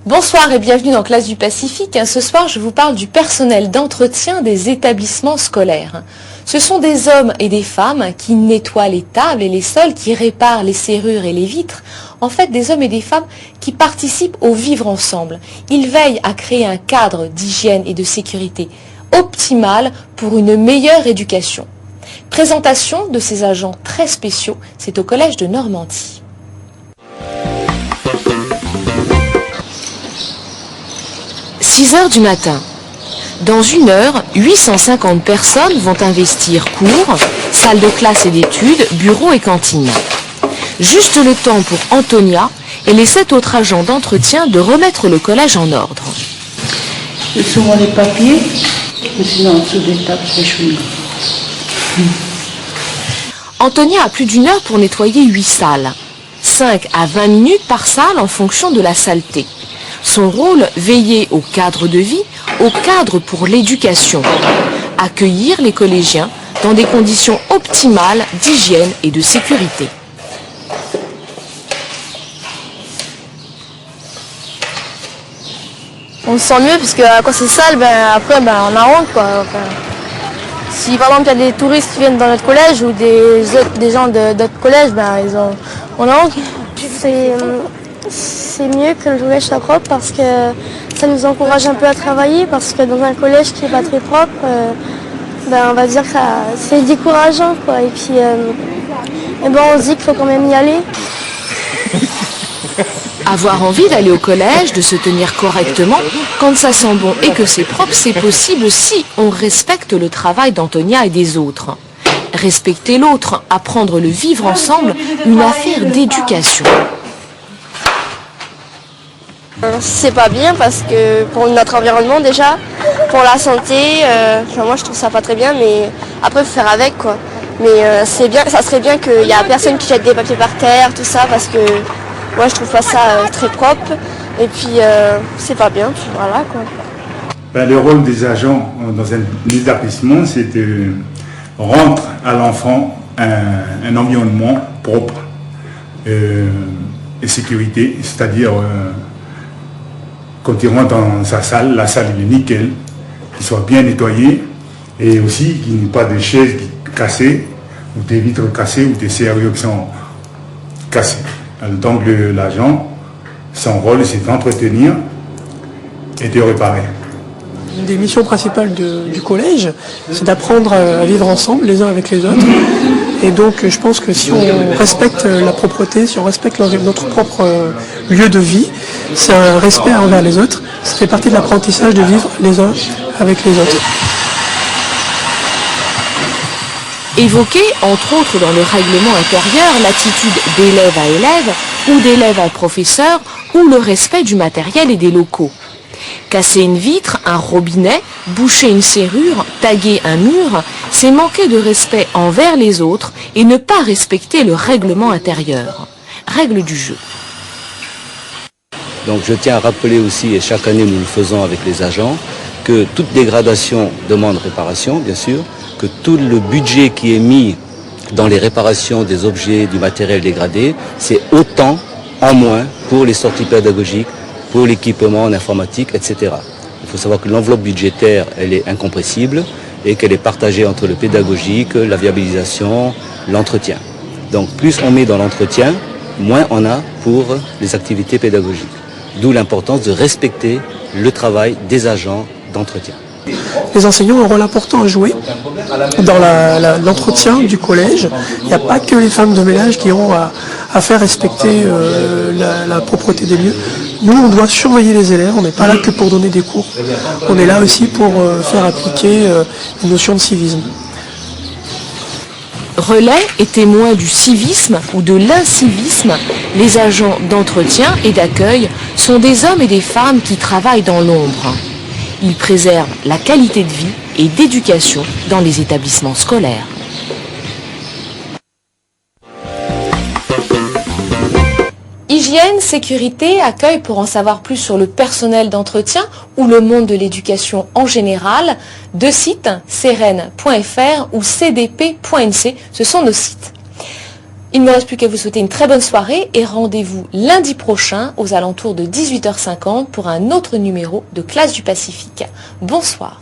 Bonsoir et bienvenue dans Classe du Pacifique. Ce soir, je vous parle du personnel d'entretien des établissements scolaires. Ce sont des hommes et des femmes qui nettoient les tables et les sols, qui réparent les serrures et les vitres. En fait, des hommes et des femmes qui participent au vivre ensemble. Ils veillent à créer un cadre d'hygiène et de sécurité optimal pour une meilleure éducation. Présentation de ces agents très spéciaux, c'est au Collège de Normandie. « 6 heures du matin. Dans 1 heure, 850 personnes vont investir cours, salles de classe et d'études, bureaux et cantines. Juste le temps pour Antonia et les 7 autres agents d'entretien de remettre le collège en ordre. C'est souvent les papiers, mais sinon en dessous des tables, c'est chouette. Antonia a plus d'1 heure pour nettoyer 8 salles. 5 à 20 minutes par salle en fonction de la saleté. Son rôle, veiller au cadre de vie, au cadre pour l'éducation. Accueillir les collégiens dans des conditions optimales d'hygiène et de sécurité. On se sent mieux parce que quand c'est sale, après on a honte quoi. Enfin, si par exemple il y a des touristes qui viennent dans notre collège ou des gens d'autres collèges, on a honte. C'est mieux que le collège soit propre parce que ça nous encourage un peu à travailler, parce que dans un collège qui n'est pas très propre, on va dire que c'est décourageant quoi. Et puis on se dit qu'il faut quand même y aller. Avoir envie d'aller au collège, de se tenir correctement, quand ça sent bon et que c'est propre, c'est possible si on respecte le travail d'Antonia et des autres. Respecter l'autre, apprendre le vivre ensemble, une affaire d'éducation. C'est pas bien parce que pour notre environnement déjà, pour la santé, moi je trouve ça pas très bien, mais après il faut faire avec quoi. Mais c'est bien, ça serait bien qu'il y a personne qui jette des papiers par terre, tout ça, parce que moi je trouve pas ça très propre. Et puis c'est pas bien, puis voilà quoi. Le rôle des agents dans un établissement, c'est de rendre à l'enfant un environnement propre et sécurité, c'est-à-dire quand il rentre dans sa salle, la salle est nickel, qu'il soit bien nettoyé et aussi qu'il n'y ait pas de chaises cassées ou des vitres cassées ou des serrures qui sont cassées. Donc l'agent, son rôle c'est d'entretenir et de réparer. Une des missions principales du collège, c'est d'apprendre à vivre ensemble les uns avec les autres. Et donc je pense que si on respecte la propreté, si on respecte notre propre lieu de vie, c'est un respect envers les autres. Ça fait partie de l'apprentissage de vivre les uns avec les autres. Évoquer, entre autres dans le règlement intérieur, l'attitude d'élève à élève ou d'élève à professeur ou le respect du matériel et des locaux. Casser une vitre, un robinet, boucher une serrure, taguer un mur, c'est manquer de respect envers les autres et ne pas respecter le règlement intérieur. Règle du jeu. Donc je tiens à rappeler aussi, et chaque année nous le faisons avec les agents, que toute dégradation demande réparation, bien sûr, que tout le budget qui est mis dans les réparations des objets, du matériel dégradé, c'est autant en moins pour les sorties pédagogiques, pour l'équipement en informatique, etc. Il faut savoir que l'enveloppe budgétaire, elle est incompressible et qu'elle est partagée entre le pédagogique, la viabilisation, l'entretien. Donc plus on met dans l'entretien, moins on a pour les activités pédagogiques. D'où l'importance de respecter le travail des agents d'entretien. Les enseignants ont un rôle important à jouer dans l'entretien du collège. Il n'y a pas que les femmes de ménage qui ont à faire respecter la propreté des lieux. Nous, on doit surveiller les élèves, on n'est pas là que pour donner des cours. On est là aussi pour faire appliquer une notion de civisme. Relais et témoins du civisme ou de l'incivisme, les agents d'entretien et d'accueil sont des hommes et des femmes qui travaillent dans l'ombre. Ils préservent la qualité de vie et d'éducation dans les établissements scolaires. Hygiène, sécurité, accueil. Pour en savoir plus sur le personnel d'entretien ou le monde de l'éducation en général, 2 sites, ceren.fr ou cdp.nc, ce sont nos sites. Il ne me reste plus qu'à vous souhaiter une très bonne soirée et rendez-vous lundi prochain aux alentours de 18h50 pour un autre numéro de Classe du Pacifique. Bonsoir.